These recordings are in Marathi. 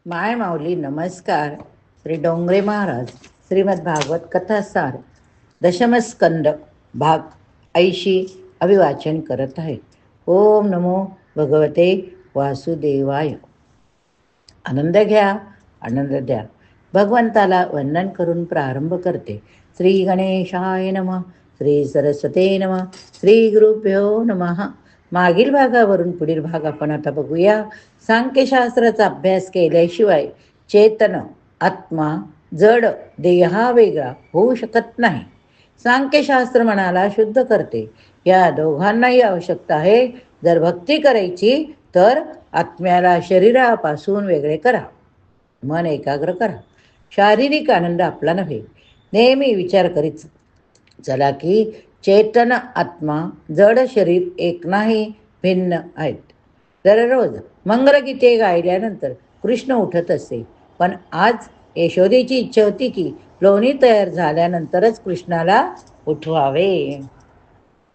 माय माऊली नमस्कार. श्री डोंगरे महाराज श्रीमद भागवत कथासार दशमस्कंद भाग 80 अभिवाचन करत आहे. ओम नमो भगवते वासुदेवाय. आनंद घ्या, आनंद द्या. भगवंताला वंदन करून प्रारंभ करते. श्री गणेशाय नमः, श्री सरस्वते नमः, श्री गुरुभ्यो नमः. मागील भागावरून पुढील भाग आपण आता बघूया. सांख्यशास्त्राचा अभ्यास केल्याशिवाय चेतन आत्मा जड देहा वेगळा होऊ शकत नाही. सांख्यशास्त्र मनाला शुद्ध करते. या दोघांनाही आवश्यकता आहे. जर भक्ती करायची तर आत्म्याला शरीरापासून वेगळे करा, मन एकाग्र करा. शारीरिक आनंद आपला नव्हे. नेहमी विचार करीत चला की चेतन आत्मा जड शरीर एक नाही, भिन्न आहेत. दररोज मंगलगीते गायल्यानंतर कृष्ण उठत असे, पण आज यशोदेची इच्छा होती की लोणी तयार झाल्यानंतरच कृष्णाला उठवावे.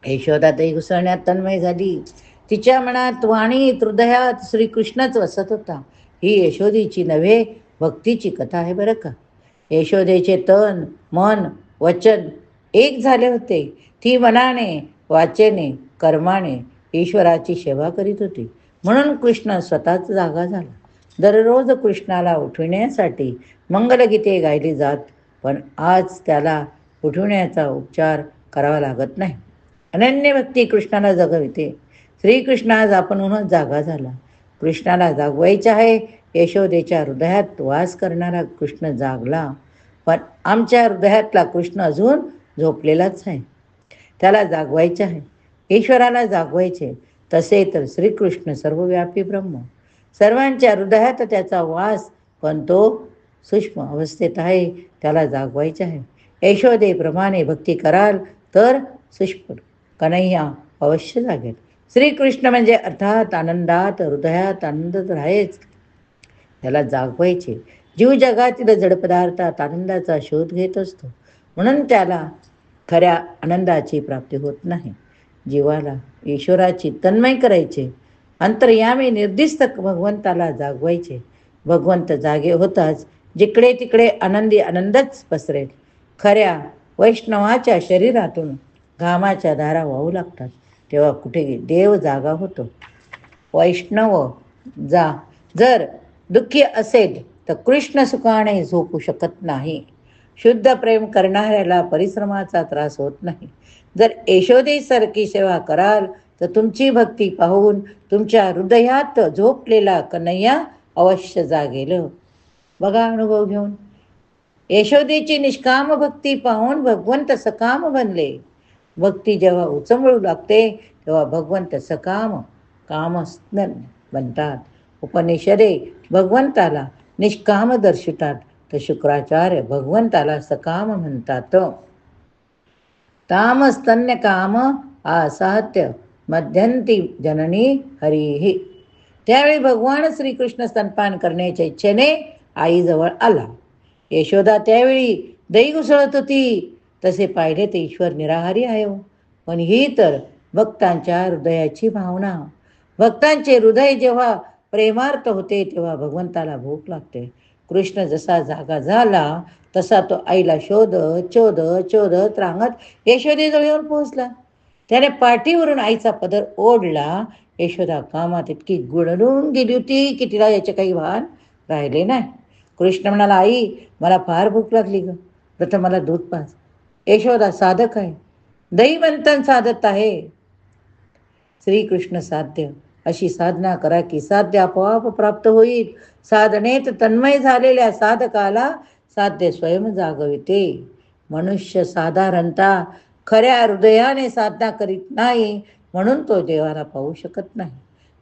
यशोदातही घुसळण्यात तन्मय झाली. तिच्या मनात वाणीत हृदयात श्रीकृष्णच वसत होता. ही यशोदेची नव्हे, भक्तीची कथा आहे बरं का. यशोदेचे तन मन वचन एक झाले होते. ती मनाने वाचेने कर्माने ईश्वराची सेवा करीत होती. म्हणून कृष्ण स्वतःच जागा झाला. दररोज कृष्णाला उठविण्यासाठी मंगलगीते गायली जात, पण आज त्याला उठविण्याचा उपचार करावा लागत नाही. अनन्य भक्ती कृष्णाला जगविते. श्रीकृष्ण आज आपणहूनच जागा झाला. कृष्णाला जागवायचे आहे. यशोदेच्या हृदयात वास करणारा कृष्ण जागला, पण आमच्या हृदयातला कृष्ण अजून झोपलेलाच आहे. त्याला जागवायचे आहे. ईश्वराला जागवायचे. तसे तर श्रीकृष्ण सर्वव्यापी ब्रह्म, सर्वांच्या हृदयात त्याचा वास, पण तो सूक्ष्म अवस्थेत आहे. त्याला जागवायचे आहे. यशोदेप्रमाणे भक्ती कराल तर सूक्ष्म कन्हैया अवश्य जागेल. श्रीकृष्ण म्हणजे अर्थात आनंदात, हृदयात आनंद आहेच. त्याला जागवायचे. जीव जगातील जड पदार्थात आनंदाचा शोध घेत असतो, म्हणून त्याला खऱ्या आनंदाची प्राप्ती होत नाही. जीवाला ईश्वराची तन्मय करायचे. अंतर्यामी निर्दिष्ट भगवंताला जागवायचे. भगवंत जागे होताच जिकडे तिकडे आनंदी आनंदच पसरेल. खऱ्या वैष्णवाच्या शरीरातून घामाच्या धारा वाहू लागतात, तेव्हा कुठे देव जागा होतो. वैष्णव जर दुःखी असेल तर कृष्ण सुखाने झोपू शकत नाही. शुद्ध प्रेम करणाऱ्याला परिश्रमाचा त्रास होत नाही. जर यशोदेसारखी सेवा कराल तर तुमची भक्ती पाहून तुमच्या हृदयात झोपलेला कन्हैया अवश्य जागेल. बघा अनुभव घेऊन. यशोदेची निष्काम भक्ती पाहून भगवंत सकाम बनले. भक्ती जेव्हा उचंबळू लागते तेव्हा भगवंत सकाम कामस्तन बनतात. उपनिषदे भगवंताला निष्काम दर्शवितात, तर शुक्राचार्य भगवंताला सकाम म्हणतात. तामस्तन्य काम असाहत्य मध्यंती जननी हरिही. त्यावेळी भगवान श्रीकृष्ण स्तनपान करण्याच्या इच्छेने आईजवळ आला. यशोदा त्यावेळी दही घुसळत होती. तसे पाहिले तर ईश्वर निराहारी आहे, पण ही तर भक्तांच्या हृदयाची भावना. भक्तांचे हृदय जेव्हा प्रेमार्थ होते तेव्हा भगवंताला भूक लागते. कृष्ण जसा जागा झाला तसा तो आईला शोधत रांगत यशोदेजवळ येऊन पोहोचला. त्याने पाठीवरून आईचा पदर ओढला. यशोदा कामात इतकी गुणलून गेली होती की तिला याचे काही भान राहिले नाही. कृष्ण म्हणाला, आई मला फार भूक लागली ग, प्रथम मला दूध पाज. यशोदा साधक आहे, दहीमंथन साधत आहे. श्रीकृष्ण साध्य अशी साधना करा की साध्य आपोआप प्राप्त होईल. साधनेत तन्मय झालेल्या साधकाला साध्य स्वयं जागविते. मनुष्य साधारणतः खऱ्या हृदयाने साधना करीत नाही, म्हणून तो देवाला पाहू शकत नाही.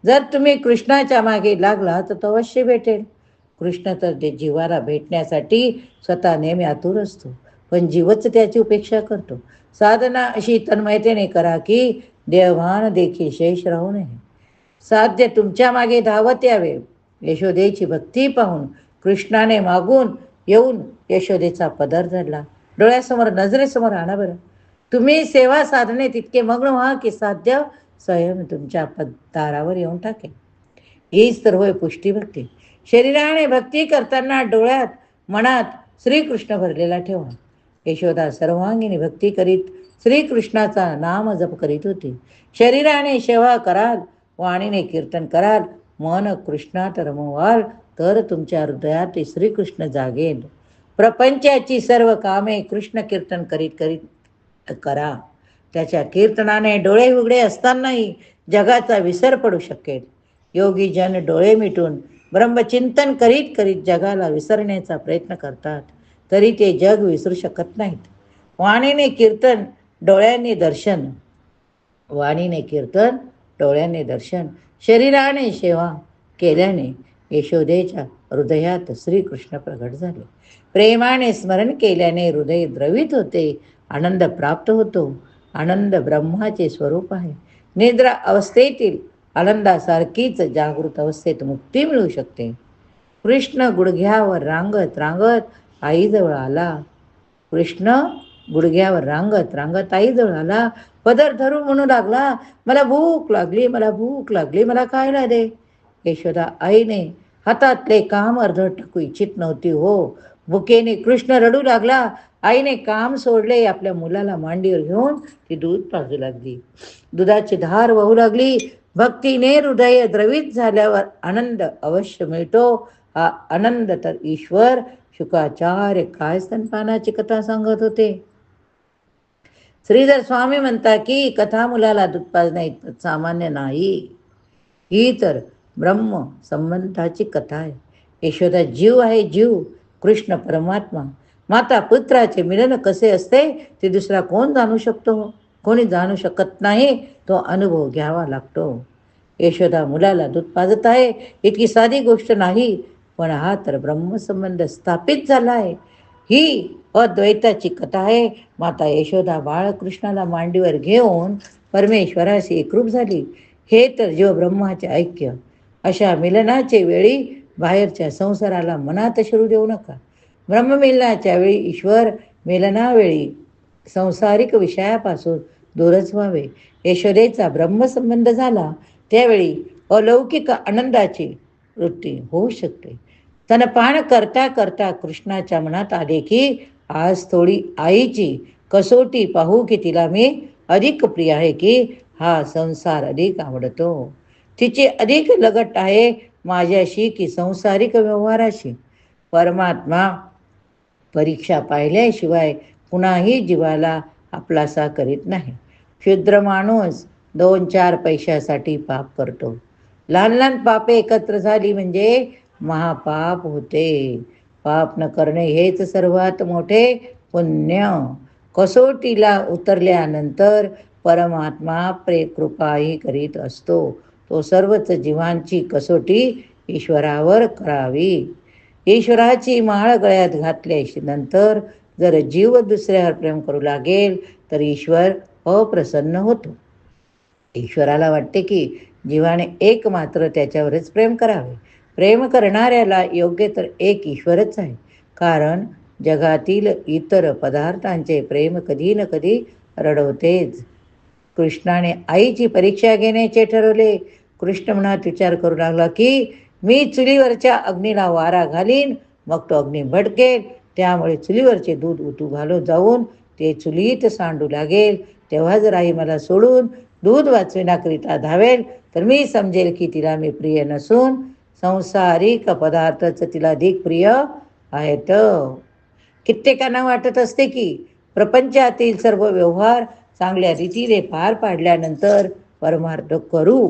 जर तुम्ही कृष्णाच्या मागे लागला तर तो अवश्य भेटेल. कृष्ण तर ते जीवाला भेटण्यासाठी स्वतः नेहमी आतुर असतो, पण जीवच त्याची उपेक्षा करतो. साधना अशी तन्मयतेने करा की देवभान देखील शेष राहू नये. साध्य तुमच्या मागे धावत यावे. यशोदेची भक्ती पाहून कृष्णाने मागून येऊन यशोदेचा पदर धरला. डोळ्यासमोर नजरेसमोर आणा बरं. तुम्ही सेवा साधने तितके मग्न व्हा की साध्य स्वयं तुमच्या दारावर येऊन टाकेल. हीच तर होय पुष्टी भक्ती. शरीराने भक्ती करताना डोळ्यात मनात श्रीकृष्ण भरलेला ठेवा. यशोदा सर्वांगीने भक्ती करीत श्रीकृष्णाचा नाम जप करीत होती. शरीराने सेवा कराल, वाणीने कीर्तन कराल, मन कृष्णात रमवाल, तर तुमच्या हृदयात श्रीकृष्ण जागेल. प्रपंचाची सर्व कामे कृष्ण कीर्तन करीत करीत करा. त्याच्या कीर्तनाने डोळे उघडे असतानाही जगाचा विसर पडू शकेल. योगी जन डोळे मिटून ब्रह्मचिंतन करीत करीत जगाला विसरण्याचा प्रयत्न करतात, तरी ते जग विसरू शकत नाहीत. वाणीने कीर्तन, डोळ्यांनी दर्शन. वाणीने कीर्तन, डोळ्याने दर्शन. शरीराने सेवा केल्याने यशोदेच्या हृदयात श्रीकृष्ण प्रगट झाले. प्रेमाने स्मरण केल्याने हृदय द्रवित होते, आनंद प्राप्त होतो. आनंद ब्रह्माचे स्वरूप आहे. निद्रा अवस्थेतील आनंदासारखीच जागृत अवस्थेत मुक्ती मिळू शकते. कृष्ण गुडघ्यावर रांगत रांगत आईजवळ आला. कृष्ण गुडघ्यावर रांगत रांगत आईजवळ आला. पदर धरून म्हणू लागला, मला भूक लागली, मला भूक लागली, मला खायला दे. यशोदा आईने हातातले काम अर्ध टाकू इच्छित नव्हती हो. भुकेने कृष्ण रडू लागला. आईने काम सोडले. आपल्या मुलाला मांडीवर घेऊन ती दूध पाजू लागली. दुधाची धार वाहू लागली. भक्तीने हृदय द्रवित झाल्यावर आनंद अवश्य मिळतो. हा आनंद तर ईश्वर शुकाचार्य काय स्तनपानाची कथा सांगत होते. श्रीधर स्वामी म्हणतात की कथा मुलाला दूध पाजण्या इतपत सामान्य नाही. ही तर ब्रह्म संबंधाची कथा आहे. यशोदा जीव आहे, जीव. कृष्ण परमात्मा. माता पुत्राचे मिलन कसे असते ते दुसरा कोण जाणू शकतो? कोणी जाणू शकत नाही. तो अनुभव घ्यावा लागतो. यशोदा मुलाला दूध पाजत आहे इतकी साधी गोष्ट नाही, पण हा तर ब्रह्मसंबंध स्थापित झाला आहे. ही अद्वैताची कथा आहे. माता यशोदा बाळकृष्णाला मांडीवर घेऊन परमेश्वराशी एकरूप झाली. हे तर जीव ब्रह्माचे ऐक्य. अशा मिलनाचे वेळी बाहेरच्या संसाराला मनात शिरू देऊ नका. ब्रह्ममिलनाच्या वेळी ईश्वर, मिलनावेळी संसारिक विषयापासून दूरच व्हावे. यशोदेचा ब्रह्मसंबंध झाला त्यावेळी अलौकिक आनंदाची वृत्ती होऊ शकते. स्तनपान करता करता कृष्णाच्या मनात आले की आज थोडी आईची कसोटी पाहू की तिला मी अधिक प्रिय आहे की हा संसार अधिक आवडतो. तिची अधिक लगट आहे माझ्याशी की संसारिक व्यवहाराशी. परमात्मा परीक्षा पाहिल्याशिवाय कुणाही जीवाला आपलासा करीत नाही. क्षुद्र माणूस 2-4 पैशासाठी पाप करतो. लहान लहान पापे एकत्र झाली म्हणजे महापाप होते. पाप न करणे हेच सर्वात मोठे पुण्य. कसोटीला उतरल्यानंतर परमात्मा कृपाही करीत असतो. तो सर्वच जीवांची कसोटी ईश्वरावर करावी. ईश्वराची माळ गळ्यात घातल्याशी नंतर जर जीव दुसऱ्यावर प्रेम करू लागेल तर ईश्वर अप्रसन्न होतो. ईश्वराला वाटते की जीवाने एक मात्र त्याच्यावरच प्रेम करावे. प्रेम करणाऱ्याला योग्य तर एक ईश्वरच आहे. कारण जगातील इतर पदार्थांचे प्रेम कधी न कधी रडवतेच. कृष्णाने आईची परीक्षा घेण्याचे ठरवले. कृष्ण मनात विचार करू लागला की मी चुलीवरच्या अग्नीला वारा घालीन, मग तो अग्नी भडकेल. त्यामुळे चुलीवरचे दूध उतू घालून जाऊन ते चुलीत सांडू लागेल. तेव्हा जर आई मला सोडून दूध वाचविण्याकरिता धावेल तर मी समजेल की तिला मी प्रिय नसून संसारिक पदार्थच तिला अधिक प्रिय आहेत. कित्येकांना वाटत असते की प्रपंचातील सर्व व्यवहार चांगल्या रीतीने पार पाडल्यानंतर परमार्थ करू.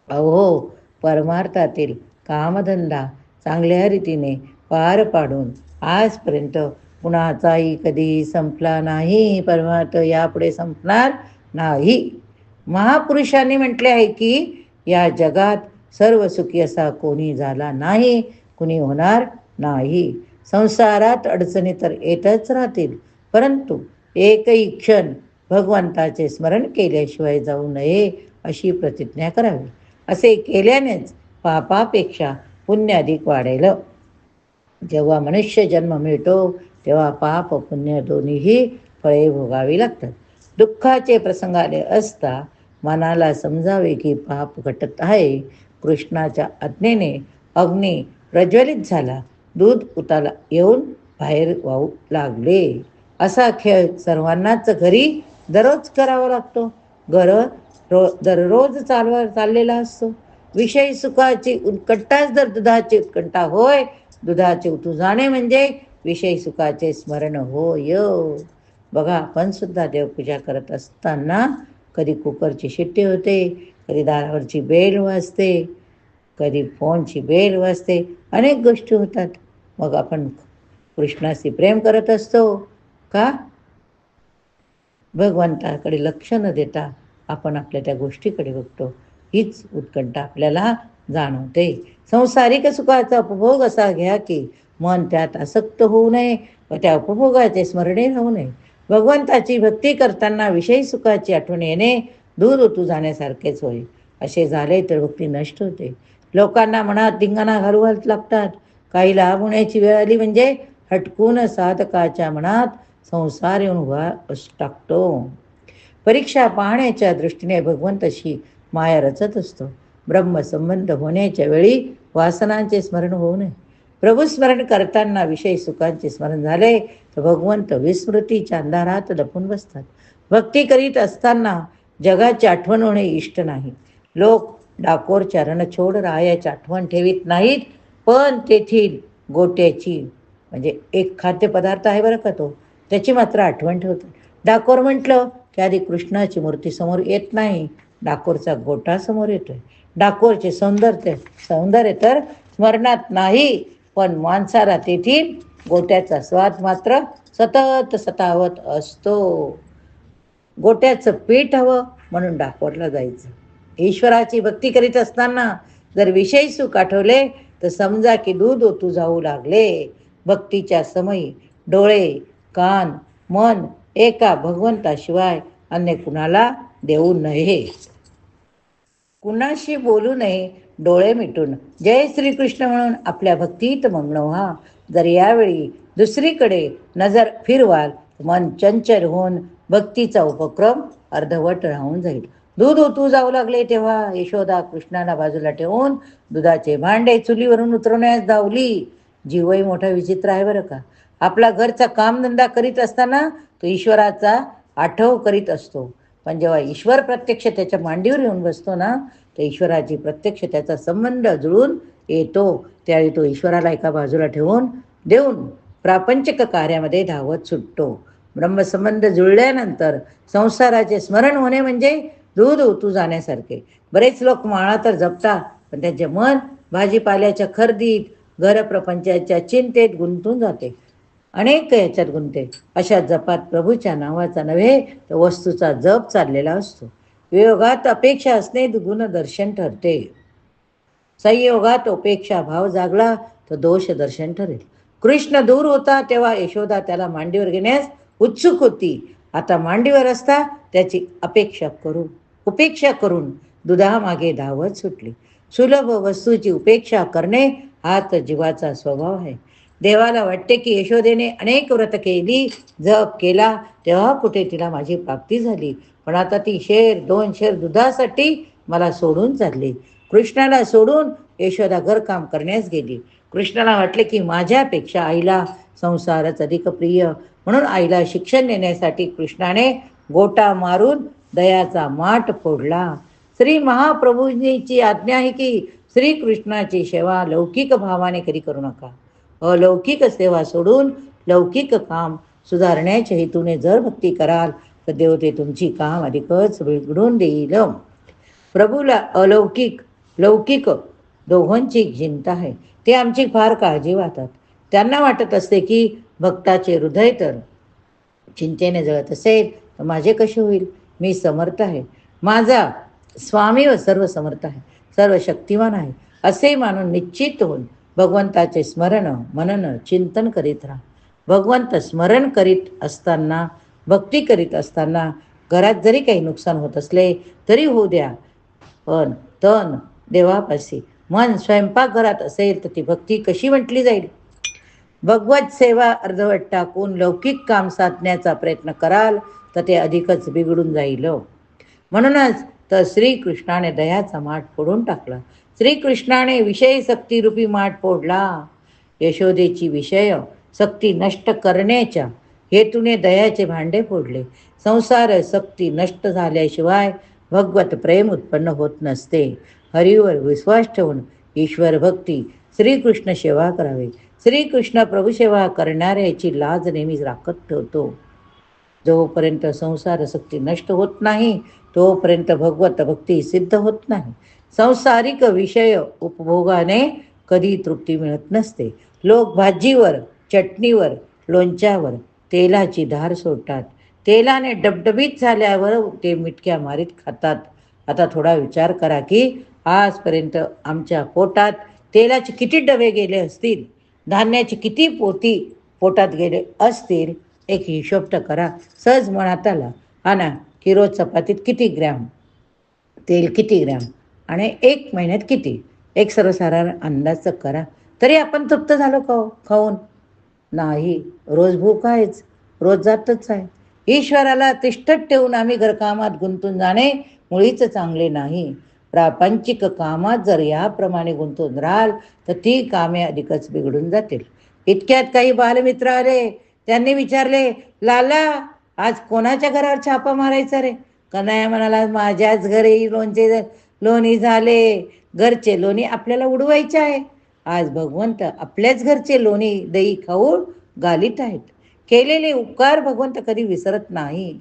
अहो, परमार्थातील कामधंदा चांगल्या रीतीने पार पाडून आजपर्यंत कुणाचाही कधी संपला नाही. परमार्थ यापुढे संपणार नाही. महापुरुषांनी म्हटले आहे की या जगात सर्व सुखी असा कोणी झाला नाही, कुणी होणार नाही. संसारात अडचणी तर येतच राहतील, परंतु एकही क्षण भगवंताचे स्मरण केल्याशिवाय जाऊ नये अशी प्रतिज्ञा करावी. असे केल्यानेच पापापेक्षा पुण्य अधिक वाढेल. जेव्हा मनुष्य जन्म मिळतो तेव्हा पाप पुण्य दोन्हीही फळे भोगावी लागतात. दुःखाचे प्रसंग आले असता मनाला समजावे की पाप घटत आहे. कृष्णाच्या आज्ञेने अग्नी प्रज्वलित झाला, दूध उताला येऊन बाहेर वाहू लागले. असा खेळ सर्वांनाच घरी दररोज करावा लागतो. दररोज चाललेला असतो. विषयी सुखाची उत्कंठाच जर दुधाची उत्कंठा होय, दुधाचे उतू जाणे म्हणजे विषयी सुखाचे स्मरण होय. बघा, आपण सुद्धा देवपूजा करत असताना कधी कुकरची शिट्टी होते, कधी दारावरची बेल वाजते, कधी फोनची बेल वाजते, अनेक गोष्टी होतात. मग आपण कृष्णाशी प्रेम करत असतो का? भगवंताकडे लक्ष न देता आपण आपल्या त्या गोष्टीकडे बघतो. हीच उत्कंठा आपल्याला जाणवते. संसारिक सुखाचा उपभोग असा घ्या की मन त्यात आसक्त होऊ नये व त्या उपभोगाचे स्मरणे राहू नये. भगवंताची भक्ती करताना विषयी सुखाची आठवण येणे दूर ओतू जाण्यासारखेच होय. असे झाले तर भक्ती नष्ट होते. लोकांना मनात धिंगाणा घालू लागतात. काही लाभ होण्याची वेळ आली म्हणजे हटकून साधकाच्या मनात संसार येऊन उभा टाकतो. परीक्षा पाहण्याच्या दृष्टीने भगवंताशी माया रचत असतो. ब्रह्मसंबंध होण्याच्या वेळी वासनांचे स्मरण होऊ नये. प्रभू स्मरण करताना विषयी सुखांचे स्मरण झाले तर भगवंत विस्मृतीच्या अंधारात लपून बसतात. भक्ती करीत असताना जगाची आठवण होणे इष्ट नाही. लोक डाकोरच्या रणछोड रायाची आठवण ठेवीत नाहीत, पण तेथील गोट्याची म्हणजे एक खाद्यपदार्थ आहे बरं का, त्याची मात्र आठवण ठेवतात. डाकोर म्हटलं की आधी कृष्णाची मूर्ती समोर येत नाही, डाकोरचा गोटा समोर येतोय. डाकोरचे सौंदर्य तर स्मरणात नाही, पण माणसाला तेथील गोट्याचा स्वाद मात्र सतत सतावत असतो. गोट्याचं पीठ हवं म्हणून डाकोरला जायचं. ईश्वराची भक्ती करीत असताना जर विषयी सुख आठवले तर समजा की दूध ओतू जाऊ लागले. भक्तीच्या समयी डोळे, कान, मन एका भगवंताशिवाय अन्य कुणाला देऊ नये. कुणाशी बोलू नये. डोळे मिटून जय श्रीकृष्ण म्हणून आपल्या भक्तीत मग्न व्हा. जर यावेळी दुसरीकडे नजर फिरवाल मन चंचल होऊन भक्तीचा उपक्रम अर्धवट राहून जाईल. दूध ओतू जाऊ लागले तेव्हा यशोदा कृष्णाला बाजूला ठेवून दुधाचे भांडे चुलीवरून उतरवण्यास धावली. जीवही मोठा विचित्र आहे बरं का. आपला घरचा कामधंदा करीत असताना तो ईश्वराचा आठव करीत असतो, पण जेव्हा ईश्वर प्रत्यक्ष त्याच्या मांडीवर येऊन बसतो ना, तर ईश्वराची प्रत्यक्ष त्याचा संबंध जुळून येतो. त्यावेळी तो ईश्वराला एका बाजूला ठेवून देऊन प्रापंचिक कार्यामध्ये धावत सुटतो. ब्रह्मसंबंध जुळल्यानंतर संसाराचे स्मरण होणे म्हणजे दूध ओतू जाण्यासारखे. बरेच लोक माळा तर जपतात, पण त्यांचे मन भाजीपाल्याच्या खरेदीत, घरप्रपंचाच्या चिंतेत गुंतून जाते. अनेक याच्यात गुंते. अशा जपात प्रभूच्या नावाचा नव्हे तर वस्तूचा जप चाललेला असतो. वियोगात अपेक्षा असणे गुणदर्शन ठरते. संयोगात अपेक्षा भाव जागला तर दोष दर्शन ठरेल. कृष्ण दूर होता तेव्हा यशोदा त्याला मांडीवर घेण्यास उत्सुक होती. आता मांडीवर असता त्याची उपेक्षा करून दुधामागे धावत सुटली. सुलभ वस्तूची उपेक्षा करणे हा तर जीवाचा स्वभाव आहे. देवाला वाटते की यशोदेने अनेक व्रत केली, जप केला, तेव्हा कुठे तिला माझी प्राप्ती झाली, पण आता ती 2 शेर दुधासाठी मला सोडून चालली. कृष्णाला सोडून यशोदा घरकाम करण्यास गेली. कृष्णाला वाटले की माझ्यापेक्षा आईला संसारच अधिक प्रिय, म्हणून आईला शिक्षण देण्यासाठी कृष्णाने गोटा मारून दयाचा माठ फोडला. श्री महाप्रभूंची आज्ञा आहे की श्रीकृष्णाची सेवा लौकिक भावाने कधी करू नका. अलौकिक सेवा सोडून लौकिक काम सुधारण्याच्या हेतूने जर भक्ती कराल तर देव ते तुमची काम अधिकच बिघडून देईल. प्रभूला अलौकिक लौकिक दोघांची चिंता आहे. ते आमची फार काळजी वाटतात. त्यांना वाटत असते की भक्ताचे हृदय तर चिंतेने जळत असेल तर माझे कसे होईल. मी समर्थ आहे, माझा स्वामी व सर्व समर्थ आहे, सर्व शक्तिमान आहे असे मानून निश्चित होऊन भगवंताचे स्मरण मनन चिंतन करीत राहा. भगवंत स्मरण करीत असताना, भक्ती करीत असताना घरात जरी काही नुकसान होत असले तरी होऊ द्या, पण तन देवापाशी मन स्वयंपाकघरात असेल तर ती भक्ती कशी म्हटली जाईल. भगवत सेवा अर्धवट टाकून लौकिक काम साधण्याचा प्रयत्न कराल तर ते अधिकच बिघडून जाईल. म्हणूनच तर श्रीकृष्णाने दयाचा माठ फोडून टाकला. श्रीकृष्णाने विषय सक्तीरूपी माठ फोडला. यशोदेची विषय सक्ती नष्ट करण्याच्या हेतूने दह्याचे भांडे फोडले. संसार सक्ती नष्ट झाल्याशिवाय भगवत प्रेम उत्पन्न होत नसते. हरीवर विश्वास ठेवून ईश्वर भक्ती, श्रीकृष्ण सेवा करावी. श्रीकृष्ण प्रभुसेवा करणाऱ्याची लाज नेहमीच राखत ठेवतो. जोपर्यंत संसार सक्ती नष्ट होत नाही तोपर्यंत भगवत भक्ती सिद्ध होत नाही. सांसारिक विषय उपभोगाने कधी तृप्ती मिळत नसते. लोक भाजीवर, चटणीवर, लोणच्यावर तेलाची धार सोडतात. तेलाने डबडबीत झाल्यावर ते मिटक्या मारीत खातात. आता थोडा विचार करा की आजपर्यंत आमच्या पोटात तेलाचे किती डबे गेले असतील, धान्याची किती पोती पोटात गेले असतील. एक हिशोब तर करा. सहज मनात आला हा ना की रोज चपातीत किती ग्रॅम तेल, किती ग्रॅम आणि एक महिन्यात किती, एक सर्वसाधारण अंदाज करा. तरी आपण तृप्त झालो खाऊन? नाही. रोज भूक आहेच, रोज जातच आहे. ईश्वराला तिष्ठत ठेवून आम्ही घरकामात गुंतून जाणे मुळीच चांगले नाही. प्रापंचिक कामात जर याप्रमाणे गुंतून राहाल तर ती कामे अधिकच बिघडून जातील. इतक्यात काही बालमित्र आले. त्यांनी विचारले, लाला आज कोणाच्या घरावर छापा मारायचा रे? कन्हैया म्हणाला, माझ्याच घरी लोणी झाले. घरचे लोणी आपल्याला उडवायचे आहे. आज भगवंत आपल्याच घरचे लोणी दही खाऊन गालीत आहेत. केलेले उपकार भगवंत कधी विसरत नाही.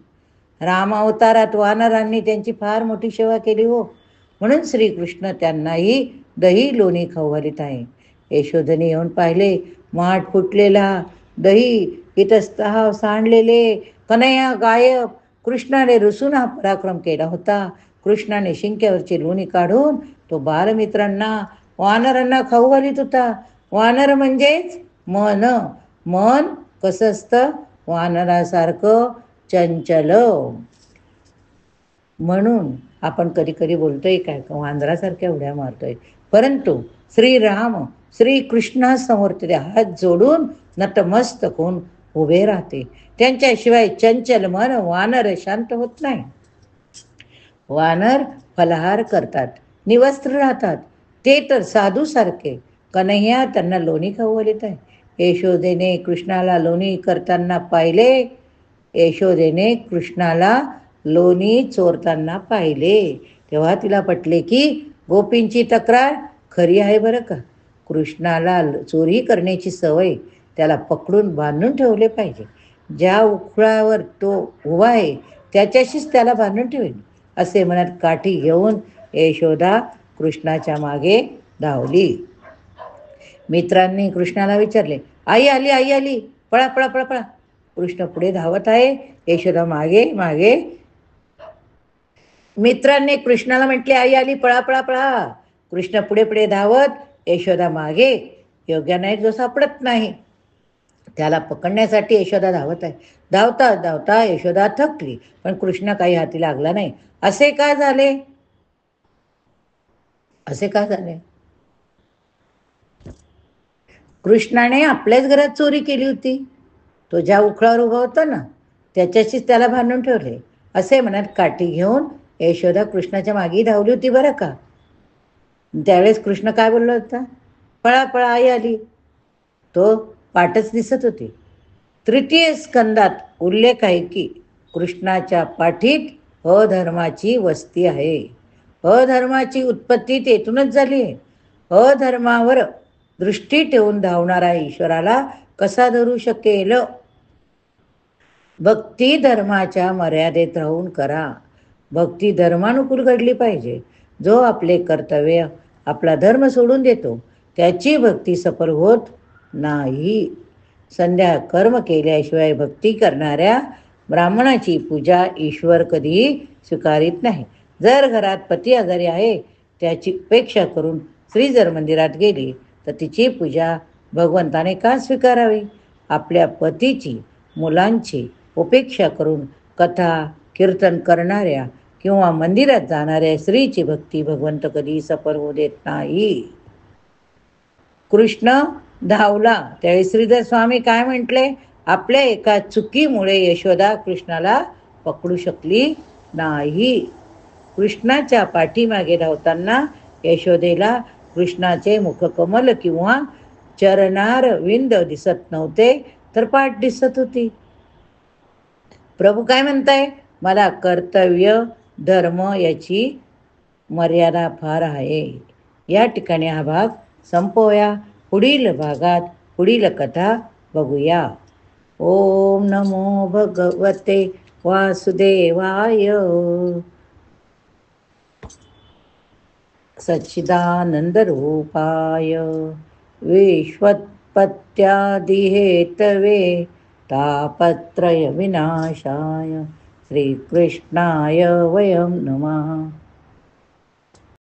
राम अवतारात वानरांनी त्यांची फार मोठी सेवा केली हो, म्हणून श्रीकृष्ण त्यांनाही दही लोणी खाऊ घालीत आहे. यशोधने येऊन पाहिले, माठ फुटलेला, दही इतस्तः सांडलेले, कन्हैया गायब. कृष्णाने रुसून हा पराक्रम केला होता. कृष्णाने शिंक्यावरची लोणी काढून तो बालमित्रांना, वानरांना खाऊ घालीत होता. वानर म्हणजेच मन. मन कसं असतं? वानरासारखं चंचल. म्हणून आपण कधी कधी बोलतोय काय वानरासारख्या उड्या मारतोय, परंतु श्रीराम श्रीकृष्णासमोर ते हात जोडून नतमस्तक होऊन उभे राहते. त्यांच्याशिवाय चंचल मन वानर शांत होत नाही. वानर फलाहार करतात, निवस्त्र राहतात, ते तर साधूसारखे. कन्हैया त्यांना लोणी खाऊ घालीत आहे. यशोदेने कृष्णाला लोणी करताना पाहिले. यशोदेने कृष्णाला लोणी चोरताना पाहिले. तेव्हा तिला पटले की गोपींची तक्रार खरी आहे बरं का. कृष्णाला चोरी करण्याची सवय, त्याला पकडून बांधून ठेवले पाहिजे. ज्या उखळावर तो उभा आहे त्याच्याशीच त्याला बांधून ठेवेल, असे म्हणत काठी घेऊन यशोदा कृष्णाच्या मागे धावली. मित्रांनी कृष्णाला विचारले, आई आली, आई आली, पळा पळा पळा पळा. कृष्ण पुढे धावत आहे, यशोदा मागे मागे. मित्रांनी कृष्णाला म्हटले, आई आली, पळा पळा पळा. कृष्ण पुढे पुढे धावत, यशोदा मागे. योग्याने जो सापडत नाही, त्याला पकडण्यासाठी यशोदा धावत आहे. धावता धावता यशोदा थकली, पण कृष्ण काही हाती लागला नाही. असे का झाले? असे का झाले? कृष्णाने आपल्याच घरात चोरी केली होती. तो ज्या उखळावर उभा होता ना त्याच्याशीच त्याला बांधून ठेवले, असे म्हणत काठी घेऊन यशोदा कृष्णाच्या मागे धावली होती बरं का. त्यावेळेस कृष्ण काय बोलला होता? पळा पळा, आई आली. तो पाठच दिसत होती. तृतीय स्कंदात उल्लेख आहे की कृष्णाच्या पाठीत अधर्माची वस्ती आहे. अधर्माची उत्पत्ती तेथूनच झाली आहे. अधर्मावर दृष्टी ठेवून धावणारा ईश्वराला कसा धरू शकेल? भक्ती धर्माच्या मर्यादेत राहून करा. भक्ती धर्मानुकूल घडली पाहिजे. जो आपले कर्तव्य, आपला धर्म सोडून देतो त्याची भक्ती सफल होत नाही. संध्या कर्म केल्याशिवाय भक्ती करणाऱ्या ब्राह्मणाची पूजा ईश्वर कधीही स्वीकारित नाही. जर घरात पती आजारी आहे, त्याची उपेक्षा करून स्त्री जर मंदिरात गेली तर तिची पूजा भगवंताने का स्वीकारावी? आपल्या पतीची, मुलांची उपेक्षा करून कथा कीर्तन करणाऱ्या किंवा मंदिरात जाणाऱ्या स्त्रीची भक्ती भगवंत कधी सफल होऊ देत नाही. कृष्ण धावला त्यावेळी श्रीधर स्वामी काय म्हटले? आपल्या एका चुकीमुळे यशोदा कृष्णाला पकडू शकली नाही. कृष्णाच्या पाठीमागे धावताना यशोदेला कृष्णाचे मुखकमल किंवा चरणार विंद दिसत नव्हते, तर पाठ दिसत होती. प्रभू काय म्हणताय? मला कर्तव्य धर्म याची मर्यादा फार आहे. या ठिकाणी हा भाग संपवूया. पुढील भागात पुढील कथा बघूया. ओम नमो भगवते वासुदेवाय. सच्चिदानंदरूपाय विश्वत्पत्यादिहेतवे तापत्रय विनाशाय श्रीकृष्णाय वयं नमः.